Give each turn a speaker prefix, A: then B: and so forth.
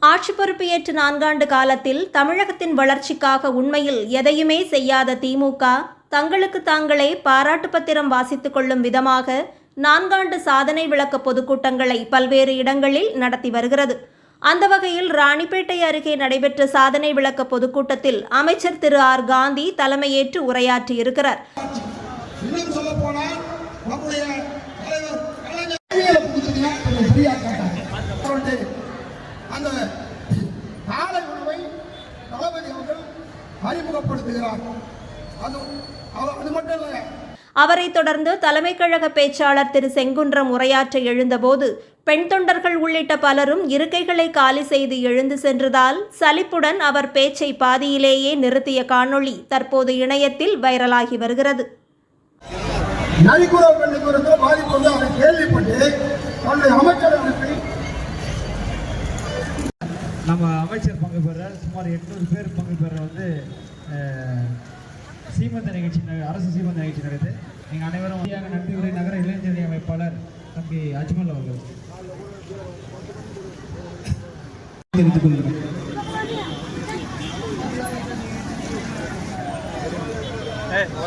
A: ஆட்சி பொறுப்பேற்று 4 ஆண்டு காலத்தில் தமிழகத்தின் வளர்ச்சிக்காக உண்மையில் எதையுமே செய்யாத திமுக தங்களுக்கு தாங்களே பாராட்டு பத்திரம் வாசித்துக் கொள்ளும் விதமாக 4 ஆண்டு சாதனை விளக்க பொதுக்கூட்டங்களை பல்வேறு இடங்களில் நடத்தி வருகிறது. அந்த வகையில் ராணிப்பேட்டை அருகே நடைபெற்ற சாதனை விளக்க பொதுக்கூட்டத்தில் அமைச்சர் திரு ஆர். காந்தி தலைமையேற்று உரையாற்றியிருக்கிறார். அவரை தொடர்ந்து தலைமை கழக பேச்சாளர் திரு செங்குன்றம் உரையாற்ற எழுந்தபோது பெண் தொண்டர்கள் உள்ளிட்ட பலரும் இருக்கைகளை காலி செய்து எழுந்து சென்றதால் சலிப்புடன் அவர் பேச்சை பாதியிலேயே நிறுத்திய காணொளி தற்போது இணையத்தில் வைரலாகி வருகிறது.
B: நம்ம அமைச்சர் பங்கு பெற சுமார் 800 பேர் பங்கு பெற சீமந்த நிகழ்ச்சி, அரசு சீமந்த நிகழ்ச்சி நடக்குது. நீங்கள் அனைவரும் நன்றி உரை நகர இளைஞரணி அமைப்பாளர் தம்பி அஜ்மல் அவர்கள் தெரிவித்துக் கொள்கிறேன்.